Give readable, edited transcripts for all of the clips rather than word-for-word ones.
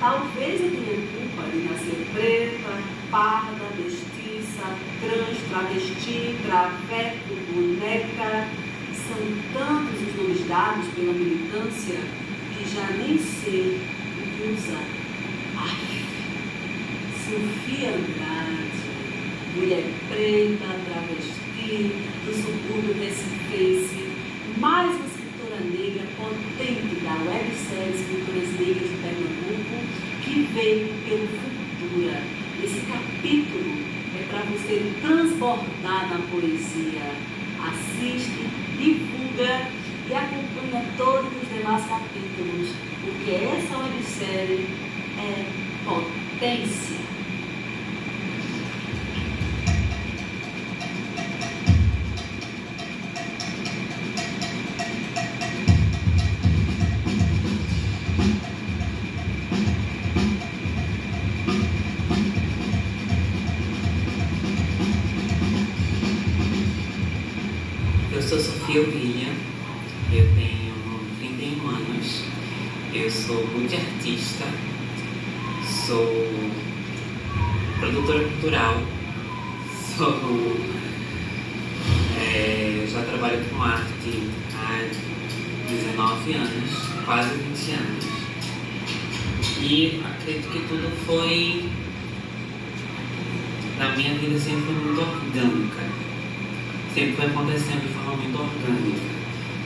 Talvez eu tenha culpa de nascer preta, parda, mestiça, trans, travesti, traveco, boneca. São tantos os nomes dados pela militância que já nem sei o que usar. Ai, Sofia Andrade, mulher preta, travesti, do subúrbio recifense, mais uma escritora negra potente da websérie Escritoras Negras de Pernambuco, que veio pelo Futura. Esse capítulo é para você transbordar na poesia. Assiste, divulga e acompanha todos os demais capítulos, porque essa websérie é potência. Eu sou Sofia William, eu tenho 31 anos, eu sou multiartista, sou produtora cultural, já trabalho com arte há 19 anos, quase 20 anos. E acredito que tudo foi, na minha vida, sempre foi muito orgânica. Sempre foi acontecendo de forma muito orgânica.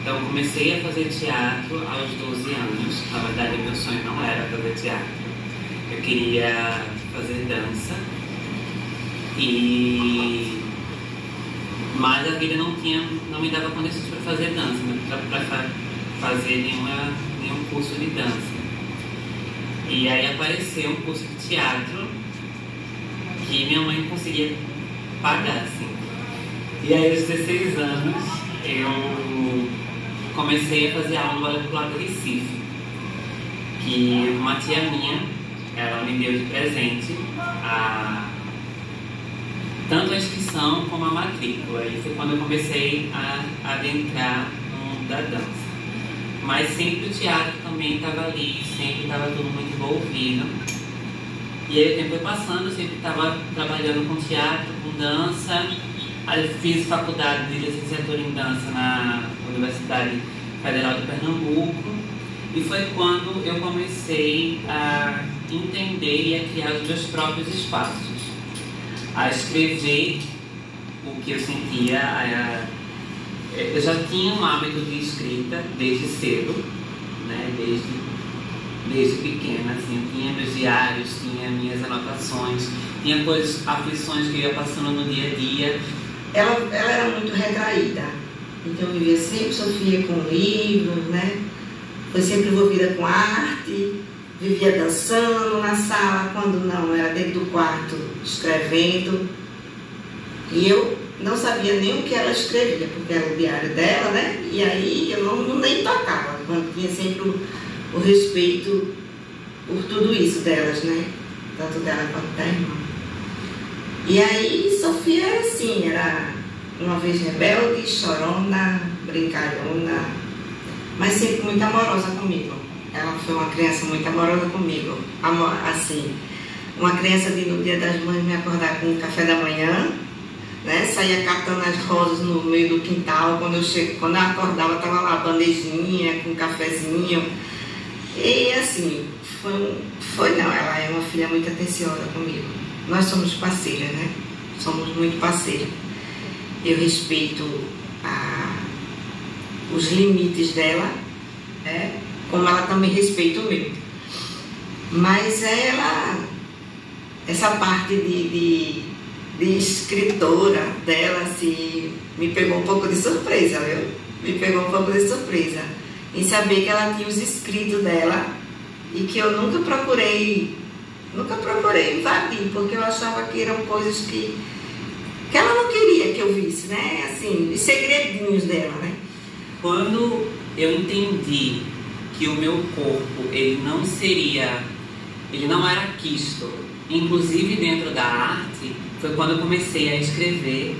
Então, comecei a fazer teatro aos 12 anos. Na verdade, meu sonho não era fazer teatro. Eu queria fazer dança. Mas a vida não me dava condições para fazer dança, para fazer nenhum curso de dança. E aí apareceu um curso de teatro que minha mãe conseguia pagar, assim. E aí, aos 16 anos, eu comecei a fazer aula no Balé Popular do Recife, que uma tia minha, ela me deu de presente tanto a inscrição como a matrícula. E foi quando eu comecei a adentrar no mundo da dança. Mas sempre o teatro também estava ali, sempre estava tudo muito envolvido. E aí o tempo foi passando, eu sempre estava trabalhando com teatro, com dança. Aí eu fiz faculdade de licenciatura em dança na Universidade Federal de Pernambuco. E foi quando eu comecei a entender e a criar os meus próprios espaços. A escrever o que eu sentia. Eu já tinha um hábito de escrita desde cedo, né? Desde pequena, assim, eu tinha meus diários, tinha minhas anotações, tinha coisas, aflições que eu ia passando no dia a dia. Ela era muito retraída, então eu vivia sempre, Sofia, com livros, né? Foi sempre envolvida com arte, vivia dançando na sala, quando não, era dentro do quarto, escrevendo. E eu não sabia nem o que ela escrevia, porque era o diário dela, né? E aí eu nem tocava, quando tinha sempre o respeito por tudo isso delas, né? Tanto dela quanto da irmã. E aí Sofia era assim, era uma vez rebelde, chorona, brincalhona, mas sempre muito amorosa comigo. Ela foi uma criança muito amorosa comigo, assim, uma criança de no dia das mães me acordar com o café da manhã, né? Saía catando as rosas no meio do quintal, quando eu acordava estava lá a bandejinha com um cafezinho. E assim, ela é uma filha muito atenciosa comigo. Nós somos parceiras, né? Somos muito parceiras. Eu respeito os limites dela, né? Como ela também respeita o meu. Mas essa parte de escritora dela, assim, me pegou um pouco de surpresa, viu? Me pegou um pouco de surpresa. Em saber que ela tinha os escritos dela e que eu nunca procurei invadir, porque eu achava que eram coisas que ela não queria que eu visse, né? Assim, os segredinhos dela, né? Quando eu entendi que o meu corpo, ele não era quisto, inclusive dentro da arte, foi quando eu comecei a escrever,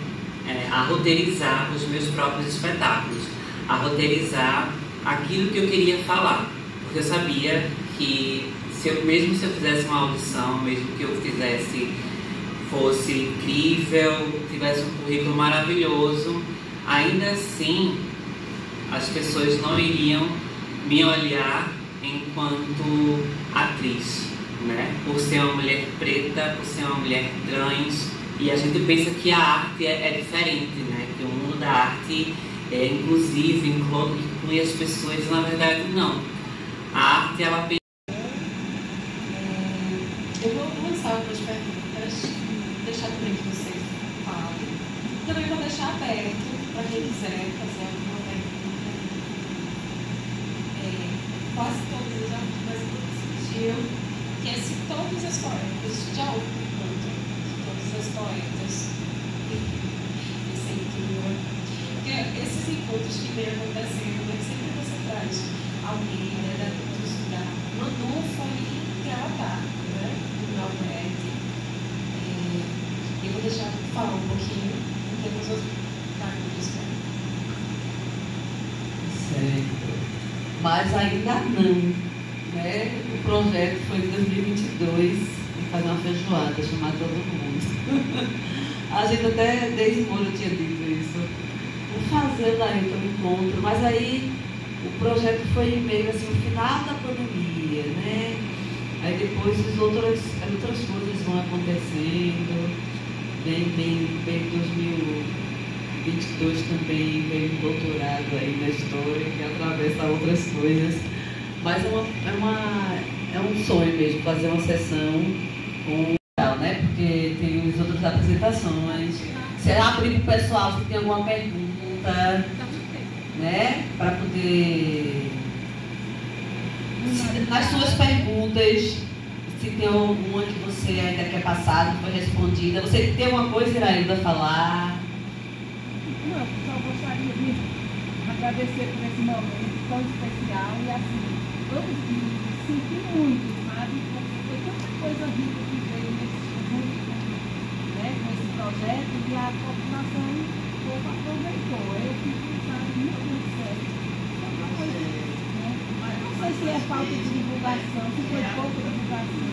a roteirizar os meus próprios espetáculos, a roteirizar aquilo que eu queria falar, porque eu sabia que se mesmo se eu fizesse uma audição, mesmo que eu fizesse, fosse incrível, tivesse um currículo maravilhoso, ainda assim as pessoas não iriam me olhar enquanto atriz, né? Por ser uma mulher preta, por ser uma mulher trans. E a gente pensa que a arte é diferente, né? Que o mundo da arte é inclusivo, inclui as pessoas. Na verdade, não. A arte, ela... Eu vou lançar algumas perguntas, deixar também que vocês falem. Também vou deixar aberto para quem quiser fazer alguma pergunta. Quase todas as artes discutiram que se todos os poetas já ouvem canto, todos os poetas, porque esses encontros que vem acontecendo, né, sempre você traz alguém, né, da Manu foi gravar, né, do Alberti. Eu vou deixar falar um pouquinho, temos outros cargos, Certo. Mas ainda não, né? O projeto foi em 2022 e fazer uma feijoada, chamar todo mundo. A gente até desde o Moura tinha dito isso. Vou fazer daí um encontro, mas aí o projeto foi meio assim, o final da pandemia, né? Aí depois as outras coisas vão acontecendo. Bem 2022 também veio um doutorado aí na história que atravessa outras coisas. Mas é um sonho mesmo fazer uma sessão com, né? Porque tem as outras apresentações. Se abrir para o pessoal, se tem alguma pergunta, né? Para poder... Nas suas perguntas, se tem alguma que você ainda quer passar, não foi respondida. Você tem alguma coisa, Irailda, falar? Não, só gostaria de agradecer por esse momento tão especial e assim, todos me senti muito, sabe? Porque foi tanta coisa rica que veio nesse junto, né, com esse projeto e a população pouco aproveitou. Eu fico, sabe, muito certo. Outra coisa, né? Mas não sei se é falta de divulgação, se foi pouca divulgação.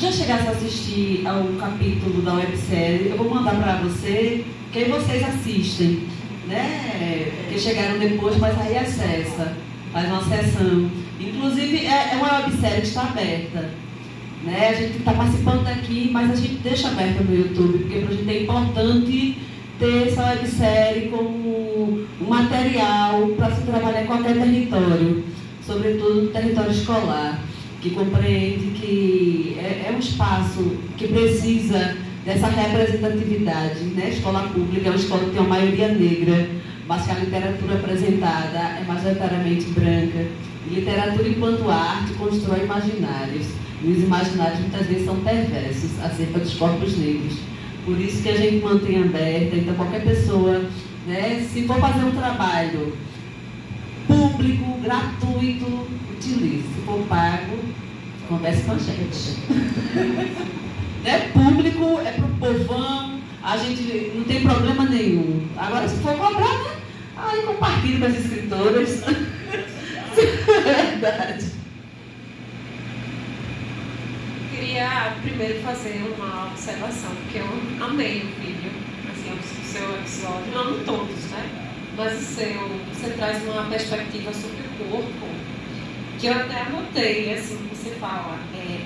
Já chegasse a assistir ao capítulo da websérie, eu vou mandar para você, que aí vocês assistem, né? Que chegaram depois, mas aí acessa, faz uma sessão. Inclusive, é uma websérie que está aberta, né? A gente está participando aqui, mas a gente deixa aberta no YouTube, porque para a gente é importante ter essa websérie como um material para se trabalhar em qualquer território, sobretudo no território escolar, que compreende que é um espaço que precisa dessa representatividade, né? Escola pública é uma escola que tem uma maioria negra, mas que a literatura apresentada é majoritariamente branca. E literatura, enquanto arte, constrói imaginários. E os imaginários muitas vezes são perversos acerca dos corpos negros. Por isso que a gente mantém aberta. Então, qualquer pessoa, né, se for fazer um trabalho público, gratuito, utilize. Se for pago, converse com a gente. É público, é pro povão, a gente não tem problema nenhum. Agora, se for cobrar, né? Aí compartilhe com as escritoras. É verdade. Queria primeiro fazer uma observação, porque eu amei o vídeo, assim, o seu episódio, não todos, né? Mas o seu, você traz uma perspectiva sobre o corpo, que eu até anotei, assim, você fala,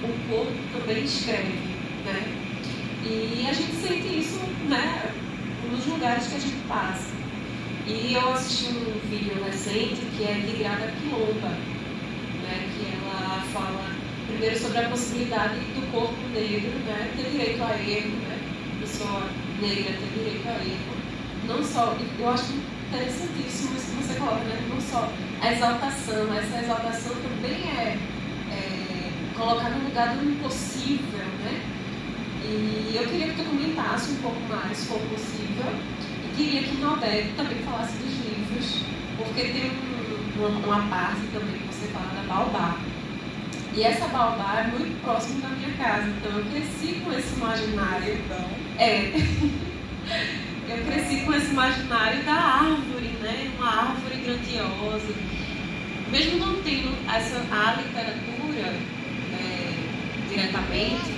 o corpo também escreve, né? E a gente sente isso, né, nos lugares que a gente passa. E eu assisti um vídeo recente que é de Grada Quilomba, né, que ela fala primeiro sobre a possibilidade do corpo negro, né, ter direito a erro, né, pessoa negra ter direito a erro. Não só, eu acho interessantíssimo isso que você coloca, né, não só a exaltação, essa exaltação também é colocar no lugar do impossível, né? E eu queria que tu comentasse um pouco mais, se for possível, e queria que Norberto também falasse dos livros, porque tem uma parte também que você fala da Baobá. E essa Baobá é muito próxima da minha casa, então eu cresci com esse imaginário. Eu cresci com esse imaginário da árvore, né? Uma árvore grandiosa. mesmo não tendo a literatura diretamente,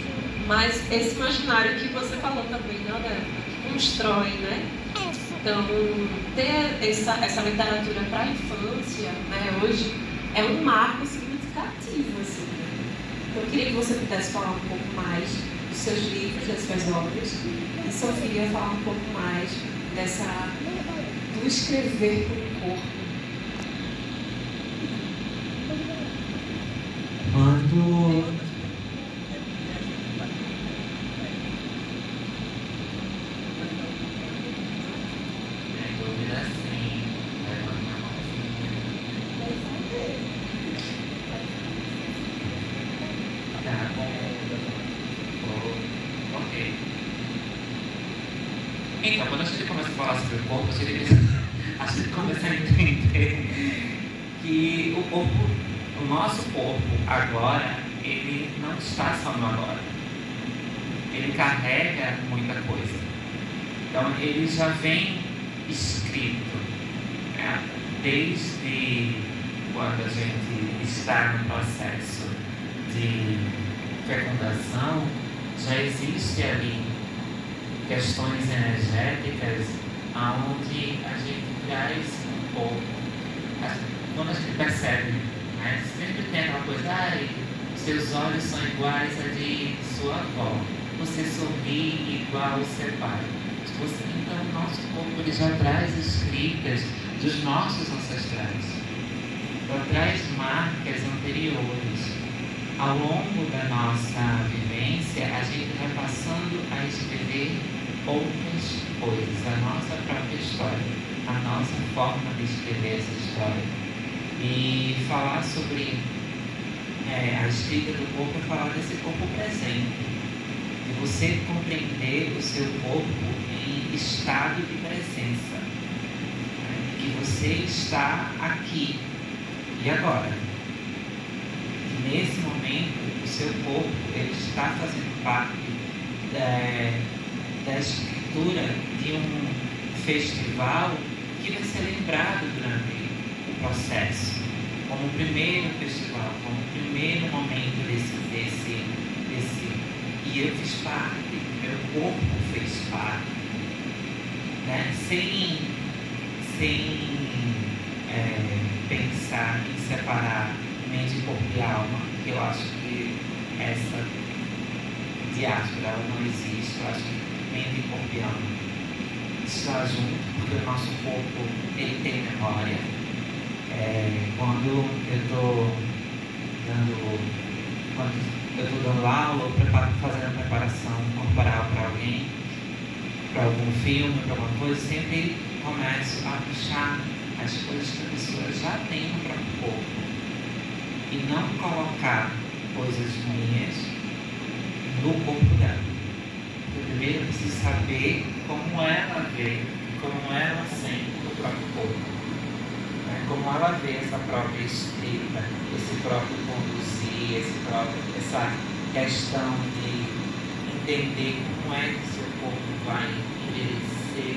mas esse imaginário que você falou também, né, Adela, que constrói, né? Então, ter essa literatura para a infância, né, hoje, é um marco significativo, assim, né? Então, eu queria que você pudesse falar um pouco mais dos seus livros, das suas obras, e Sofia falar um pouco mais do escrever com o corpo. Quando Então, quando a gente começa a falar sobre o corpo, a gente começa a entender que o nosso corpo agora, ele não está só no agora. Ele carrega muita coisa. Então, ele já vem escrito, né? Desde quando a gente está no processo de fecundação, já existe ali questões energéticas onde a gente traz um pouco, quando a gente percebe, né? Sempre tem aquela coisa, seus olhos são iguais a de sua avó, você sorri igual ao seu pai. Então o nosso corpo ele já traz escritas dos nossos ancestrais, já traz marcas anteriores. Ao longo da nossa vivência, a gente vai passando a escrever outras coisas, a nossa própria história, a nossa forma de escrever essa história. E falar sobre a escrita do corpo é falar desse corpo presente, de você compreender o seu corpo em estado de presença, né? Que você está aqui e agora. Nesse momento, o seu corpo ele está fazendo parte da escritura de um festival que vai ser lembrado durante o processo, como o primeiro festival, como o primeiro momento desse e eu fiz parte, meu corpo fez parte, né? Sem pensar em separar mente, corpo e alma, que eu acho que essa diáspora ela não existe. Eu acho que mente, corpo e alma está junto, porque o nosso corpo ele tem memória. Quando eu estou dando aula ou fazendo a preparação corporal para alguém, para algum filme, para alguma coisa, sempre começo a puxar as coisas que a pessoa já tem no próprio corpo e não colocar coisas minhas no corpo dela. Eu primeiro preciso saber como ela vê, como ela sente o próprio corpo, né? Como ela vê essa própria escrita, esse próprio conduzir, essa questão de entender como é que seu corpo vai envelhecer.